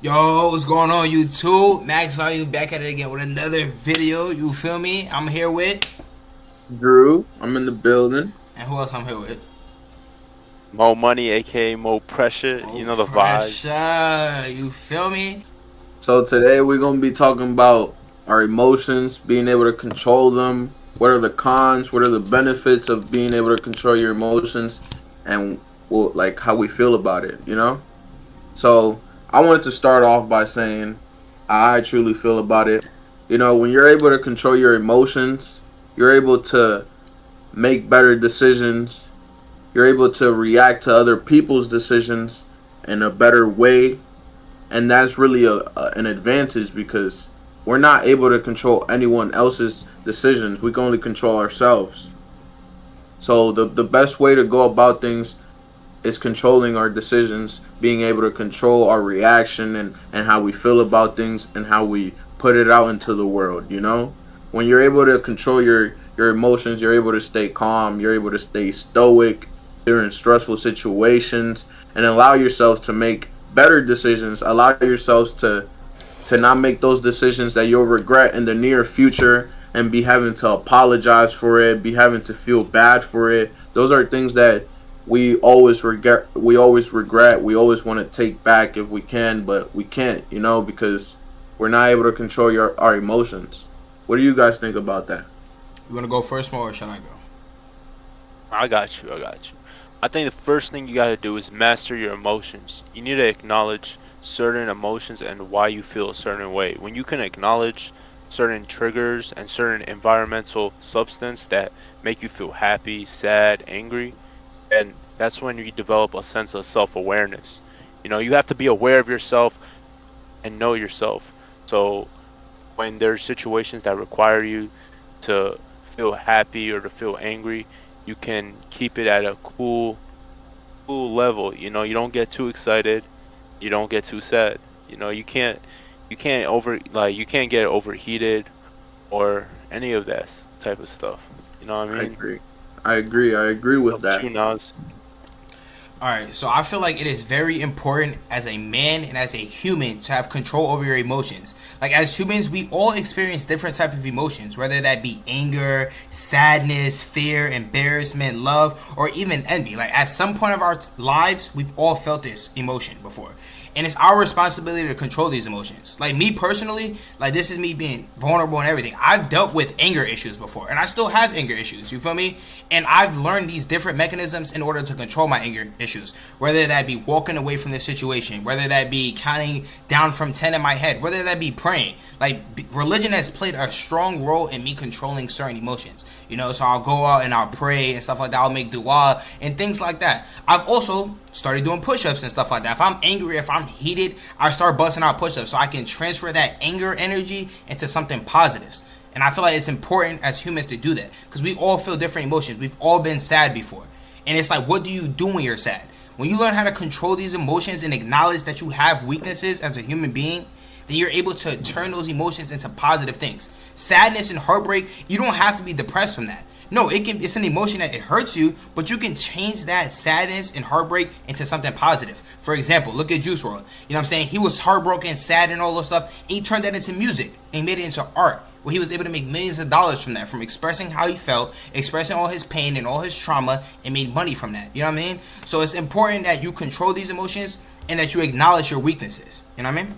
Yo, what's going on YouTube? MaxVolume back at it again with another video. You feel me? I'm here with, Drew, I'm in the building. and who else I'm here with? More money, aka more pressure. Oh, You know the vibe. pressure. You feel me? So today we're gonna be talking about our emotions, being able to control them. What are the cons? What are the benefits of being able to control your emotions, and like how we feel about it? So I wanted to start off by saying how I truly feel about it. When you're able to control your emotions, you're able to make better decisions. You're able to react to other people's decisions in a better way, and that's really an advantage because we're not able to control anyone else's decisions. We can only control ourselves. So the best way to go about things is controlling our decisions, being able to control our reaction and how we feel about things and how we put it out into the world. When you're able to control your emotions, you're able to stay calm, you're able to stay stoic during stressful situations, and allow yourself to make better decisions, allow yourselves to not make those decisions that you'll regret in the near future and be having to apologize for it, be having to feel bad for it. Those are things that we always regret. We always want to take back if we can, but we can't, because we're not able to control our emotions. What do you guys think about that? You want to go first, Mo, or shall I go? I got you. I think the first thing you gotta do is master your emotions. You need to acknowledge certain emotions and why you feel a certain way. When you can acknowledge certain triggers and certain environmental substance that make you feel happy, sad, angry, and that's when you develop a sense of self-awareness. You have to be aware of yourself and know yourself. So when there's situations that require you to feel happy or to feel angry, you can keep it at a cool level. You don't get too excited, you don't get too sad. You can't get overheated or any of that type of stuff. You know what I I mean? agree. I agree with Helps that. you, Nas. Alright, so I feel like it is very important as a man and as a human to have control over your emotions. Like, as humans, we all experience different types of emotions, whether that be anger, sadness, fear, embarrassment, love, or even envy. Like, at some point of our lives, we've all felt this emotion before. And it's our responsibility to control these emotions. Like, me personally, like, this is me being vulnerable and everything. I've dealt with anger issues before, and I still have anger issues, you feel me? And I've learned these different mechanisms in order to control my anger issues. Whether that be walking away from the situation, whether that be counting down from 10 in my head, whether that be praying. Like, religion has played a strong role in me controlling certain emotions. So I'll go out and I'll pray and stuff like that. I'll make dua and things like that. I've also started doing push-ups and stuff like that. If I'm angry, if I'm heated, I start busting out push-ups so I can transfer that anger energy into something positive. And I feel like it's important as humans to do that because we all feel different emotions. We've all been sad before. And it's like, what do you do when you're sad? When you learn how to control these emotions and acknowledge that you have weaknesses as a human being, then you're able to turn those emotions into positive things. Sadness and heartbreak, you don't have to be depressed from that. No, it's an emotion that it hurts you, but you can change that sadness and heartbreak into something positive. For example, look at Juice WRLD. You know what I'm saying? He was heartbroken, sad, and all those stuff. And he turned that into music and made it into art, where he was able to make millions of dollars from that, from expressing how he felt, expressing all his pain and all his trauma, and made money from that. You know what I mean? So it's important that you control these emotions and that you acknowledge your weaknesses. You know what I mean?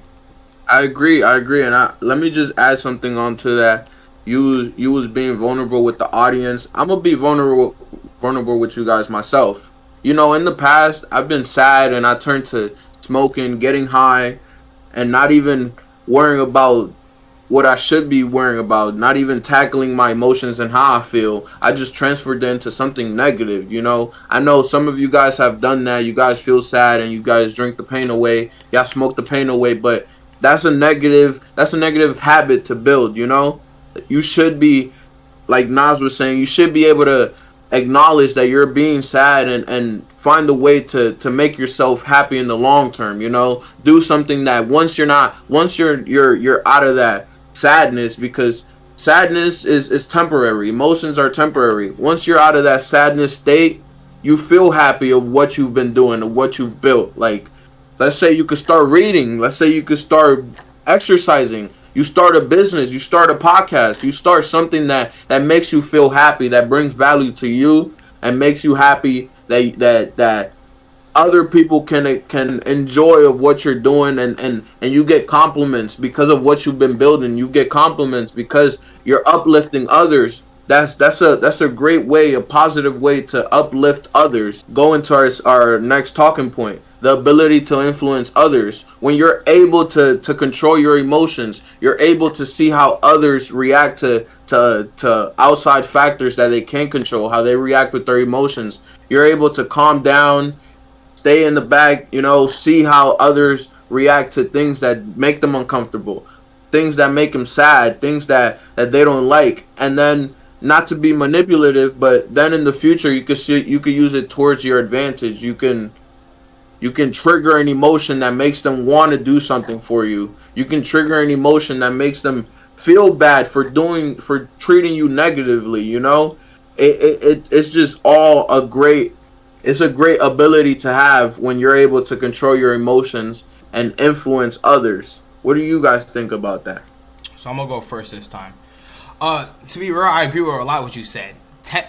I agree, and let me just add something onto that. You was being vulnerable with the audience. I'm gonna be vulnerable with you guys myself. In the past, I've been sad and I turned to smoking, getting high, and not even worrying about what I should be worrying about, not even tackling my emotions and how I feel. I just transferred it into something negative. I know some of you guys have done that. You guys feel sad and you guys drink the pain away. Y'all smoke the pain away, but that's a negative habit to build. You should be, like Nas was saying, you should be able to acknowledge that you're being sad and find a way to make yourself happy in the long term. Do something that once you're out of that sadness, because sadness is temporary, emotions are temporary. Once you're out of that sadness state, you feel happy of what you've been doing, of what you've built. Like, Let's say you could start reading. Let's say you could start exercising. You start a business. You start a podcast. You start something that makes you feel happy, that brings value to you, and makes you happy that other people can enjoy of what you're doing, and you get compliments because of what you've been building. You get compliments because you're uplifting others. That's a great way, a positive way to uplift others. Go into our next talking point, the ability to influence others. When you're able to control your emotions, you're able to see how others react to outside factors that they can't control, how they react with their emotions. You're able to calm down, stay in the back, see how others react to things that make them uncomfortable, things that make them sad, things that they don't like, and then not to be manipulative, but then in the future you could use it towards your advantage. You can trigger an emotion that makes them want to do something for you. You can trigger an emotion that makes them feel bad for treating you negatively. It's just all it's a great ability to have when you're able to control your emotions and influence others. What do you guys think about that? So I'm gonna go first this time. To be real, I agree with a lot of what you said.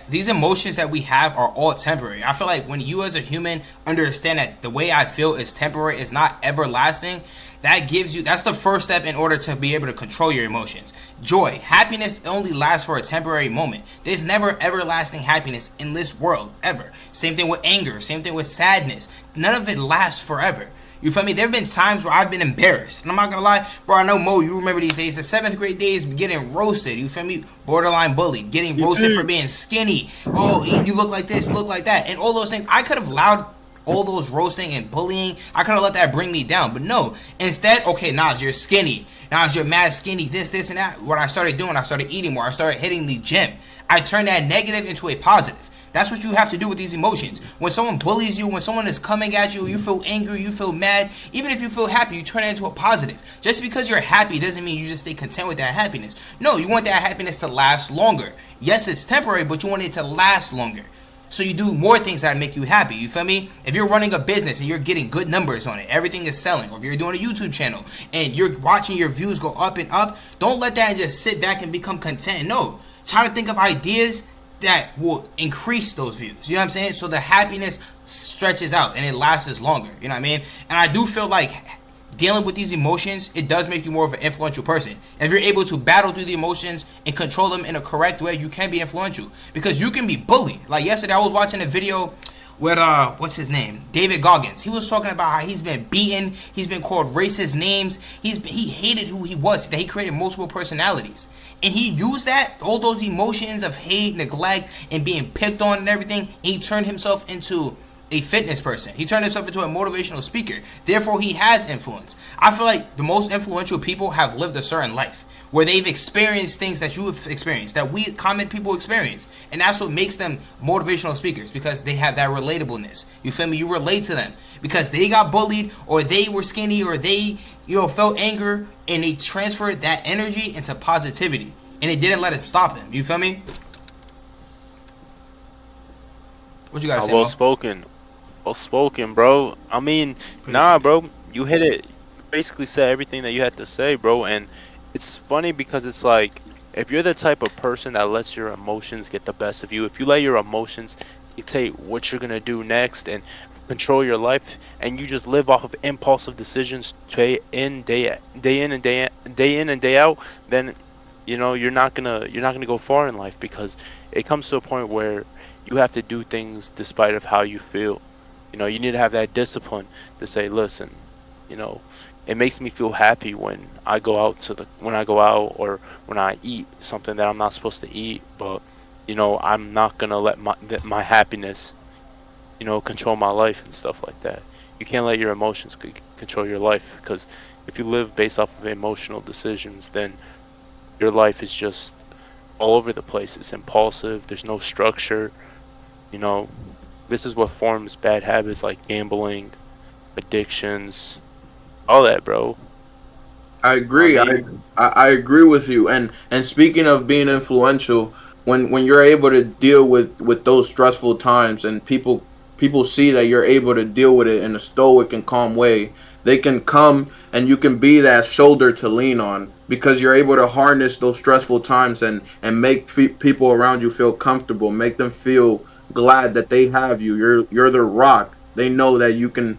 These emotions that we have are all temporary. I feel like when you as a human understand that the way I feel is temporary, is not everlasting, that's the first step in order to be able to control your emotions. Joy, happiness only lasts for a temporary moment. There's never everlasting happiness in this world, ever. Same thing with anger, same thing with sadness. None of it lasts forever. You feel me? There have been times where I've been embarrassed. And I'm not going to lie, bro, I know, Mo, you remember these days. The 7th grade days, getting roasted. You feel me? Borderline bullied. Getting roasted for being skinny. Oh, you look like this, look like that. And all those things. I could have allowed all those roasting and bullying. I could have let that bring me down. But no. Instead, okay, Nas, you're skinny. Nas, you're mad skinny. This, and that. What I started doing, I started eating more. I started hitting the gym. I turned that negative into a positive. That's what you have to do with these emotions. When someone bullies you, when someone is coming at you, you feel angry, you feel mad. Even if you feel happy, you turn it into a positive. Just because you're happy doesn't mean you just stay content with that happiness. No, you want that happiness to last longer. Yes, it's temporary, but you want it to last longer. So you do more things that make you happy. You feel me? If you're running a business and you're getting good numbers on it, everything is selling. Or if you're doing a YouTube channel and you're watching your views go up and up, don't let that just sit back and become content. No, try to think of ideas that will increase those views. You know what I'm saying? So the happiness stretches out and it lasts longer. You know what I mean? And I do feel like dealing with these emotions, it does make you more of an influential person. If you're able to battle through the emotions and control them in a correct way, you can be influential. Because you can be bullied. Like yesterday, I was watching a video with what's his name, David Goggins. He was talking about how he's been beaten, he's been called racist names, he hated who he was, that he created multiple personalities, and he used that, all those emotions of hate, neglect, and being picked on and everything, and he turned himself into a fitness person. He turned himself into a motivational speaker. Therefore, he has influence. I feel like the most influential people have lived a certain life where they've experienced things that you have experienced, that we common people experience. And that's what makes them motivational speakers, because they have that relatableness. You feel me? You relate to them because they got bullied, or they were skinny, or they, felt anger, and they transferred that energy into positivity. And it didn't let it stop them. You feel me? What you gotta say, Well Mo? spoken. Well spoken, bro. I mean, nah, bro. You hit it. You basically said everything that you had to say, bro. And it's funny because it's like, if you're the type of person that lets your emotions get the best of you, if you let your emotions dictate what you're gonna do next and control your life, and you just live off of impulsive decisions day in and day out, then you're not gonna go far in life, because it comes to a point where you have to do things despite of how you feel. You need to have that discipline to say, listen, it makes me feel happy when I go out or when I eat something that I'm not supposed to eat, but I'm not gonna let my happiness control my life and stuff like that. You can't let your emotions control your life, because if you live based off of emotional decisions, then your life is just all over the place. It's impulsive. There's no structure. This is what forms bad habits like gambling, addictions, all that, bro. I agree. I agree with you. And speaking of being influential, when you're able to deal with those stressful times, and people see that you're able to deal with it in a stoic and calm way, they can come and you can be that shoulder to lean on because you're able to harness those stressful times and make people around you feel comfortable, make them feel glad that they have you. You're the rock. They know that you can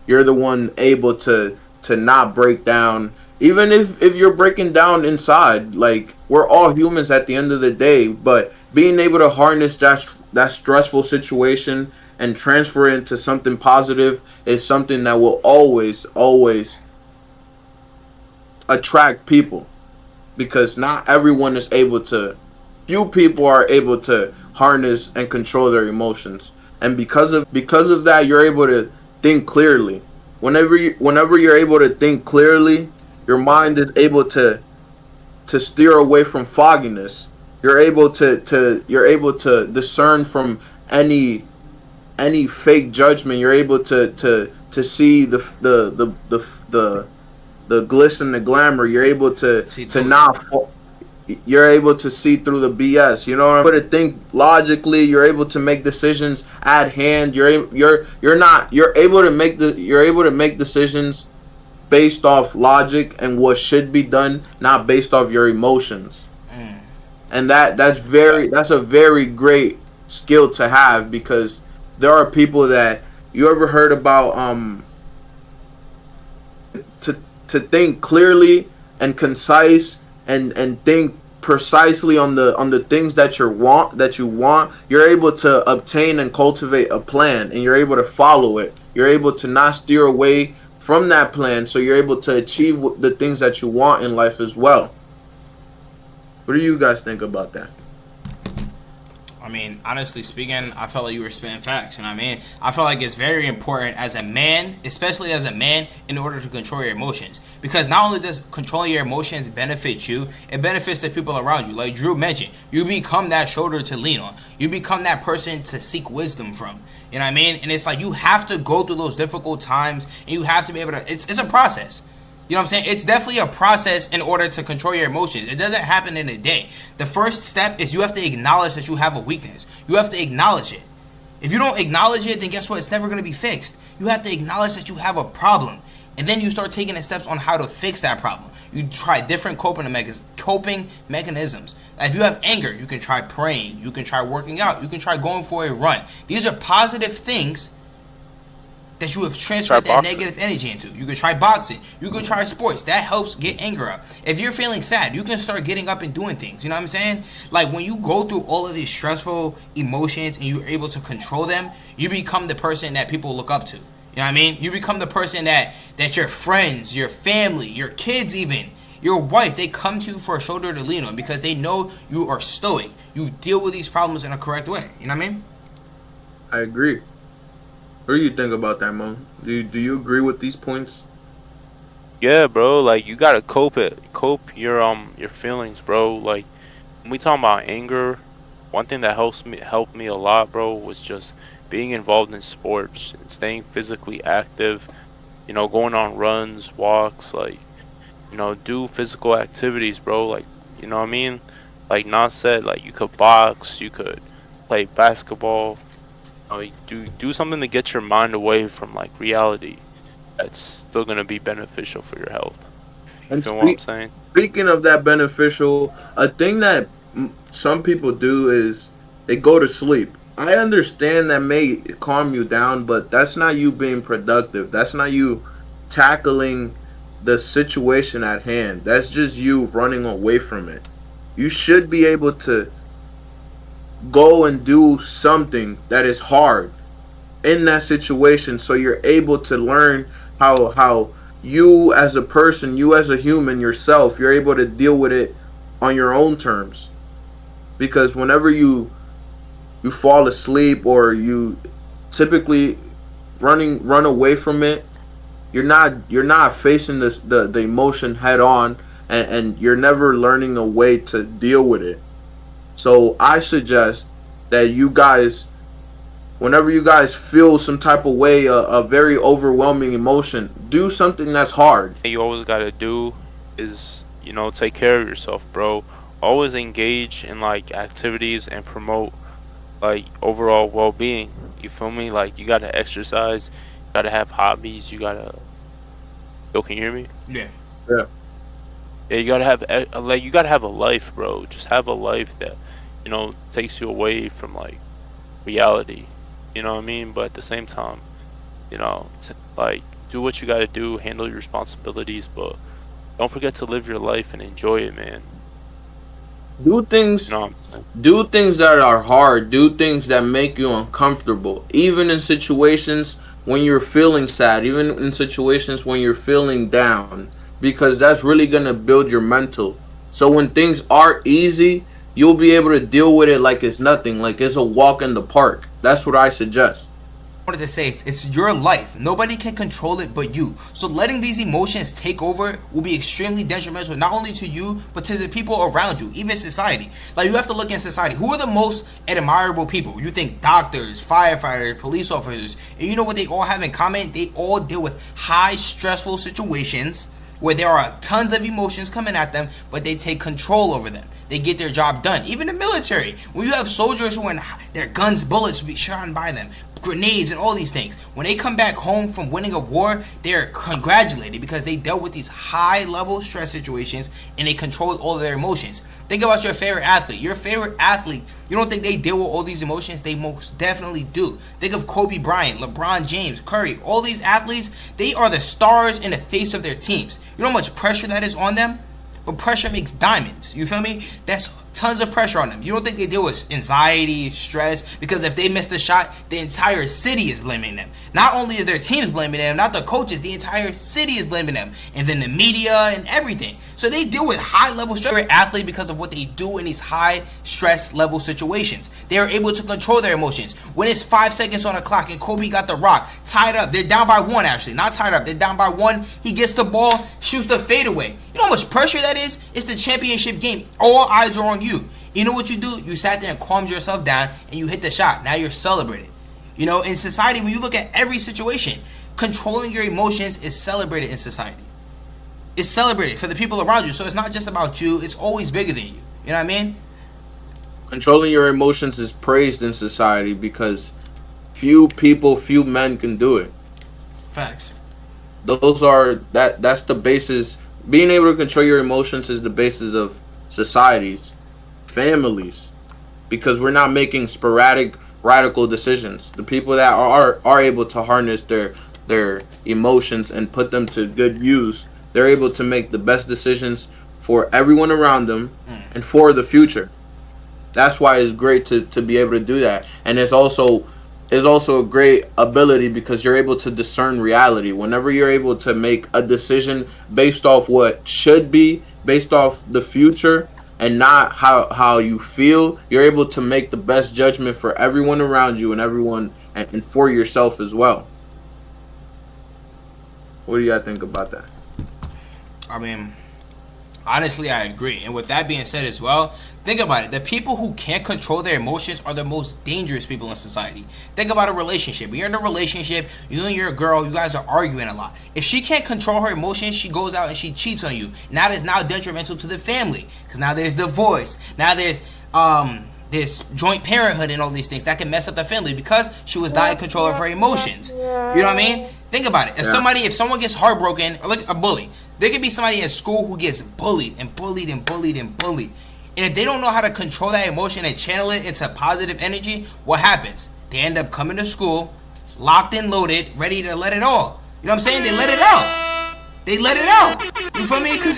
you're the one able to not break down, even if you're breaking down inside. Like, we're all humans at the end of the day, but being able to harness that stressful situation and transfer it into something positive is something that will always attract people, because not everyone is able to, few people are able to harness and control their emotions. And because of that, you're able to think clearly. Whenever you're able to think clearly, your mind is able to steer away from fogginess. You're able to discern from any fake judgment. You're able to see the glitz and the glamour. You're able See, to totally. not you're able to see through the BS. You know what I'm able to think logically. You're able to make decisions at hand. You're able to make decisions based off logic and what should be done, not based off your emotions. Mm. And that's a very great skill to have, because there are people that, you ever heard about, to think clearly and concise, and think precisely on the things that you want. You're able to obtain and cultivate a plan, and you're able to follow it. You're able to not steer away from that plan, so you're able to achieve the things that you want in life as well. What do you guys think about that? I mean, honestly speaking, I felt like you were spitting facts. You know what I mean? I feel like it's very important as a man, especially as a man, in order to control your emotions. Because not only does controlling your emotions benefit you, it benefits the people around you. Like Drew mentioned, you become that shoulder to lean on. You become that person to seek wisdom from. You know what I mean? And it's like you have to go through those difficult times, and you have to be able to. It's a process. You know what I'm saying? It's definitely a process in order to control your emotions. It doesn't happen in a day. The first step is you have to acknowledge that you have a weakness. You have to acknowledge it. If you don't acknowledge it, then guess what? It's never going to be fixed. You have to acknowledge that you have a problem. And then you start taking the steps on how to fix that problem. You try different coping mechanisms. Like if you have anger, you can try praying. You can try working out. You can try going for a run. These are positive things that you have Try transferred that boxing. negative energy into. You can try boxing. You can try sports. That helps get anger up. If you're feeling sad, you can start getting up and doing things. You know what I'm saying? Like when you go through all of these stressful emotions and you're able to control them, you become the person that people look up to. You know what I mean? You become the person that your friends, your family, your kids even, your wife, they come to you for a shoulder to lean on because they know you are stoic. You deal with these problems in a correct way. You know what I mean? I agree. What do you think about that, Mo? Do you agree with these points? Yeah, bro. Like you gotta cope your feelings, bro. Like when we talk about anger, one thing that helped me a lot, bro, was just being involved in sports and staying physically active. You know, going on runs, walks, like do physical activities, bro. Like you know what I mean? Like not said, like you could box, you could play basketball. You do something to get your mind away from like reality. That's still gonna be beneficial for your health. You And feel what I'm saying? speaking of that beneficial, a thing that some people do is they go to sleep. I understand that may calm you down, but that's not you being productive. That's not you tackling the situation at hand. That's just you running away from it. You should be able to go and do something that is hard in that situation, so you're able to learn how you as a person, you as a human yourself, you're able to deal with it on your own terms. Because whenever you fall asleep, or you typically run away from it, you're not facing the emotion head on, and you're never learning a way to deal with it. So I suggest that you guys, whenever you guys feel some type of way, a very overwhelming emotion, do something that's hard. You always gotta do is take care of yourself, bro. Always engage in like activities and promote like overall well-being. You feel me? Like you gotta exercise, you gotta have hobbies, you gotta Yo, can you hear me? Yeah. Yeah. Yeah, you gotta have you gotta have a life, bro. Just have a life that, takes you away from like reality. You know what I mean? But at the same time, like do what you gotta do, handle your responsibilities, but don't forget to live your life and enjoy it, man. Do You things know what I'm saying? do things that are hard. Do things that make you uncomfortable. Even in situations when you're feeling sad, even in situations when you're feeling down, because that's really going to build your mental. So when things are easy, you'll be able to deal with it like it's nothing, like it's a walk in the park. That's what I suggest. Wanted to say it's your life. Nobody can control it but you. So letting these emotions take over will be extremely detrimental, not only to you but to the people around you, even society. Like, you have to look in society. Who are the most admirable people? You think doctors, firefighters, police officers, and you know what they all have in common? They all deal with high stressful situations where there are tons of emotions coming at them, but they take control over them. They get their job done. Even the military, when you have soldiers who are their guns, bullets be shot by them, grenades and all these things, when they come back home from winning a war, they're congratulated because they dealt with these high level stress situations and they controlled all of their emotions. Think about your favorite athlete. Your favorite athlete, you don't think they deal with all these emotions? They most definitely do. Think of Kobe Bryant, LeBron James, Curry. All these athletes, they are the stars in the face of their teams. You know how much pressure that is on them? But pressure makes diamonds. You feel me? That's tons of pressure on them. You don't think they deal with anxiety, stress? Because if they miss the shot, the entire city is blaming them. Not only is their teams blaming them, not the coaches, the entire city is blaming them. And then the media and everything. So they deal with high level stress. They're an athlete because of what they do in these high stress level situations. They are able to control their emotions. When it's 5 seconds on the clock and Kobe got the rock, tied up, they're down by one actually, not tied up, they're down by one. He gets the ball, shoots the fadeaway. You know how much pressure that is? It's the championship game. All eyes are on you. You know what you do? You sat there and calmed yourself down and you hit the shot. Now you're celebrated. You know, in society, when you look at every situation, controlling your emotions is celebrated in society. It's celebrated for the people around you. So it's not just about you. It's always bigger than you. You know what I mean? Controlling your emotions is praised in society because few men can do it. Facts. That's the basis. Being able to control your emotions is the basis of societies, families, because we're not making sporadic, radical decisions. The people that are able to harness their emotions and put them to good use, they're able to make the best decisions for everyone around them and for the future. That's why it's great to be able to do that. And it's also a great ability because you're able to discern reality. Whenever you're able to make a decision based off what should be, based off the future, and not how you feel, you're able to make the best judgment for everyone around you and for yourself as well. What do you guys think about that? I mean, honestly, I agree. And with that being said as well, think about it. The people who can't control their emotions are the most dangerous people in society. Think about a relationship. When you're in a relationship, you and your girl, you guys are arguing a lot. If she can't control her emotions, she goes out and she cheats on you. Now that's now detrimental to the family. Because now there's divorce. Now there's joint parenthood and all these things that can mess up the family because she was not in control of her emotions. You know what I mean? Think about it. If someone gets heartbroken, or like a bully, there could be somebody in school who gets bullied and bullied and bullied and bullied. And if they don't know how to control that emotion and channel it into positive energy, what happens? They end up coming to school, locked and loaded, ready to let it all. You know what I'm saying? They let it out. They let it out. You feel me? Because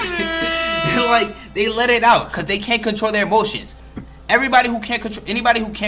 they let it out because they can't control their emotions. Anybody who can't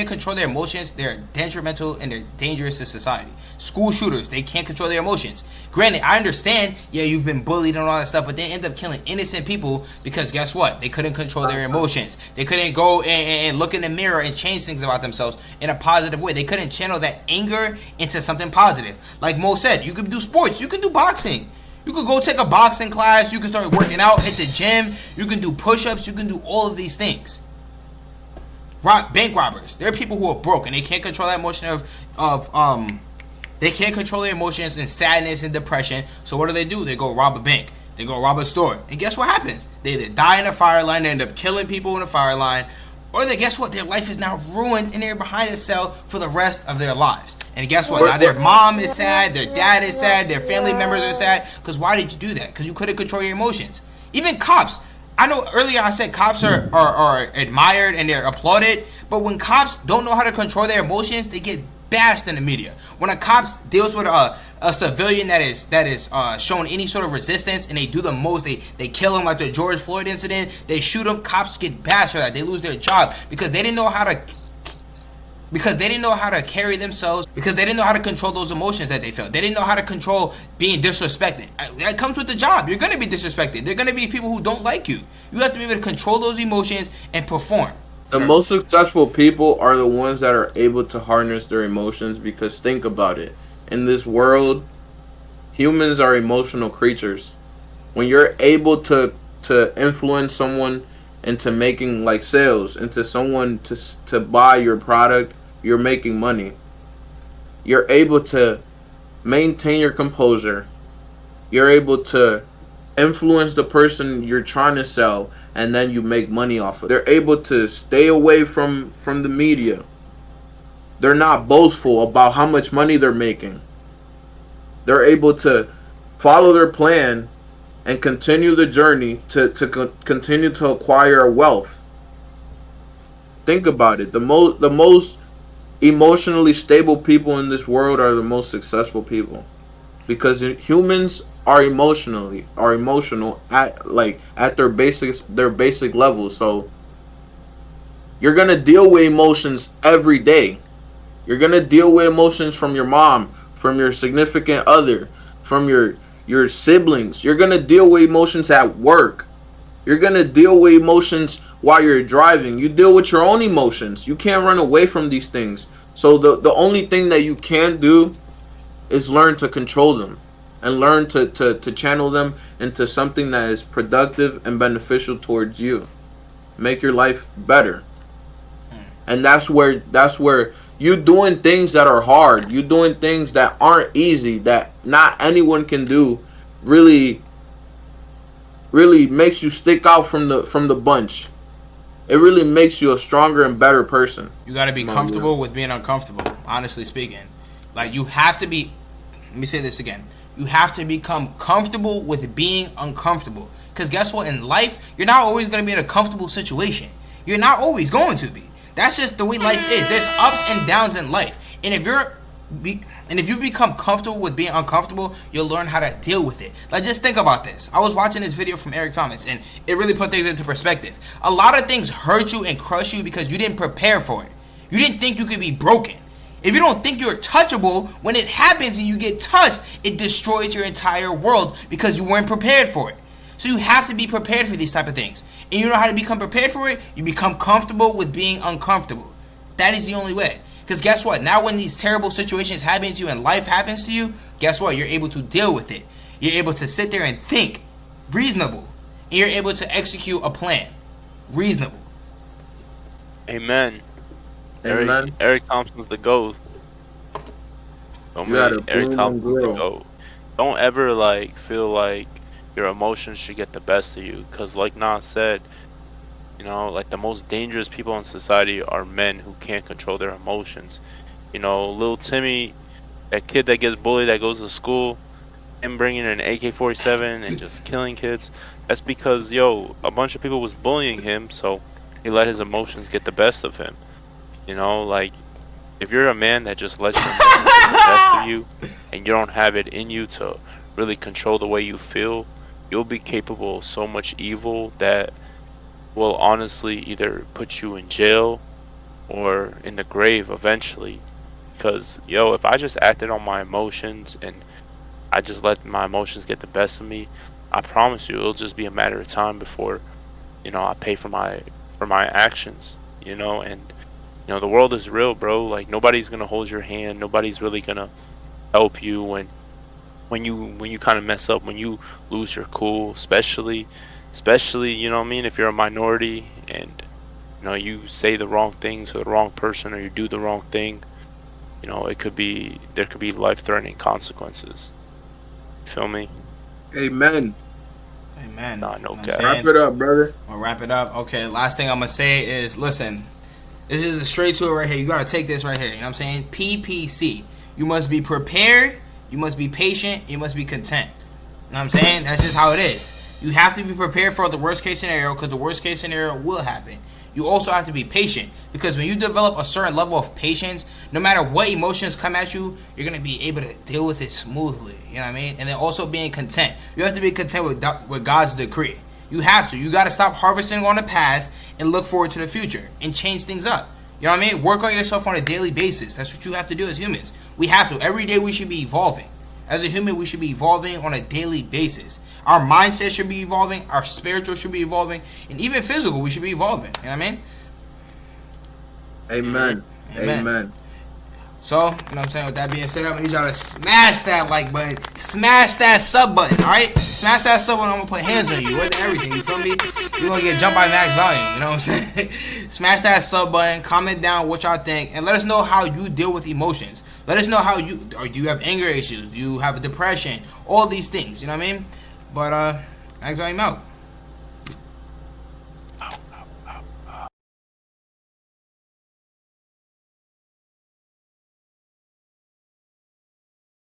control their emotions, they're detrimental and they're dangerous to society. School shooters, they can't control their emotions. Granted, I understand, you've been bullied and all that stuff, but they end up killing innocent people because guess what? They couldn't control their emotions. They couldn't go and look in the mirror and change things about themselves in a positive way. They couldn't channel that anger into something positive. Like Mo said, you could do sports, you can do boxing. You could go take a boxing class, you can start working out, hit the gym, you can do push-ups, you can do all of these things. Bank robbers. There are people who are broke and they can't control that emotion they can't control their emotions and sadness and depression. So what do? They go rob a bank. They go rob a store. And guess what happens? They either die in a fire line, they end up killing people in a fire line, or they, guess what, their life is now ruined and they're behind a cell for the rest of their lives. And guess what, now their mom is sad, their dad is sad, their family members are sad. Because why did you do that? Because you couldn't control your emotions. Even cops, I know earlier I said cops are admired and they're applauded, but when cops don't know how to control their emotions, they get bashed in the media. When a cop deals with a civilian that is showing any sort of resistance and they do the most, they kill him, like the George Floyd incident, they shoot him, cops get bashed for that. They lose their job because they didn't know how to carry themselves, because they didn't know how to control those emotions that they felt. They didn't know how to control being disrespected. That comes with the job. You're going to be disrespected. There are going to be people who don't like you. You have to be able to control those emotions and perform. The most successful people are the ones that are able to harness their emotions, because think about it. In this world, humans are emotional creatures. When you're able to influence someone into making like sales, into someone to buy your product, you're making money. You're able to maintain your composure. You're able to influence the person you're trying to sell, and then you make money off of it. They're able to stay away from the media. They're not boastful about how much money they're making. They're able to follow their plan and continue the journey to continue to acquire wealth. Think about it. The most emotionally stable people in this world are the most successful people, because humans are emotional at their basic level. So you're gonna deal with emotions every day. You're gonna deal with emotions from your mom, from your significant other, from your siblings. You're gonna deal with emotions at work. You're gonna deal with emotions while you're driving. You deal with your own emotions. You can't run away from these things. So the only thing that you can do is learn to control them, and learn to channel them into something that is productive and beneficial towards you. Make your life better. And that's where you doing things that are hard, you doing things that aren't easy, that not anyone can do, really makes you stick out from the bunch. It really makes you a stronger and better person. You got to be comfortable with being uncomfortable, honestly speaking. Like, you have to be, let me say this again. You have to become comfortable with being uncomfortable. Because guess what? In life, you're not always going to be in a comfortable situation. You're not always going to be. That's just the way life is. There's ups and downs in life. And if you become comfortable with being uncomfortable, you'll learn how to deal with it. Like, just think about this. I was watching this video from Eric Thomas, and it really put things into perspective. A lot of things hurt you and crush you because you didn't prepare for it. You didn't think you could be broken. If you don't think you're touchable, when it happens and you get touched, it destroys your entire world because you weren't prepared for it. So you have to be prepared for these type of things. And you know how to become prepared for it? You become comfortable with being uncomfortable. That is the only way. Because guess what? Now when these terrible situations happen to you and life happens to you, guess what? You're able to deal with it. You're able to sit there and think reasonable. And you're able to execute a plan reasonable. Amen. Amen. Eric Thompson's the GOAT. Eric Thompson's the GOAT. Don't ever feel like your emotions should get the best of you, because like Nas said, the most dangerous people in society are men who can't control their emotions. Little Timmy, that kid that gets bullied, that goes to school, him bringing an AK-47 and just killing kids, that's because a bunch of people was bullying him, so he let his emotions get the best of him. If you're a man that just lets your emotions get the best of you, and you don't have it in you to really control the way you feel, you'll be capable of so much evil that will honestly either put you in jail or in the grave eventually. Because if I just acted on my emotions and I just let my emotions get the best of me, I promise you it'll just be a matter of time before I pay for my actions. And the world is real, bro. Like, nobody's gonna hold your hand, nobody's really gonna help you when you kind of mess up, when you lose your cool, especially if you're a minority and you say the wrong thing to the wrong person, or you do the wrong thing, there could be life-threatening consequences. Feel me? Amen. Amen. Nah, no You know what I'm cap. saying? Wrap it up, brother. I'll wrap it up. Okay, last thing I'm gonna say is, listen, this is a straight to it right here. You gotta take this right here. You know what I'm saying? PPC. You must be prepared. You must be patient. You must be content. You know what I'm saying? That's just how it is. You have to be prepared for the worst case scenario, because the worst case scenario will happen. You also have to be patient, because when you develop a certain level of patience, no matter what emotions come at you, you're going to be able to deal with it smoothly. You know what I mean? And then also being content. You have to be content with God's decree. You have to. You got to stop harvesting on the past and look forward to the future and change things up. You know what I mean? Work on yourself on a daily basis. That's what you have to do as humans. We have to. Every day we should be evolving. As a human, we should be evolving on a daily basis. Our mindset should be evolving. Our spiritual should be evolving. And even physical, we should be evolving. You know what I mean? Amen. Amen. Amen. So, you know what I'm saying? With that being said, I'm going to need y'all to smash that like button. Smash that sub button, alright? Smash that sub button. I'm going to put hands on you. With everything, you feel me? You're going to get jumped by MaxVolume. You know what I'm saying? Smash that sub button. Comment down what y'all think. And let us know how you deal with emotions. Let us know how you, or do you have anger issues? Do you have depression? All these things, you know what I mean? But, MaxVolume out.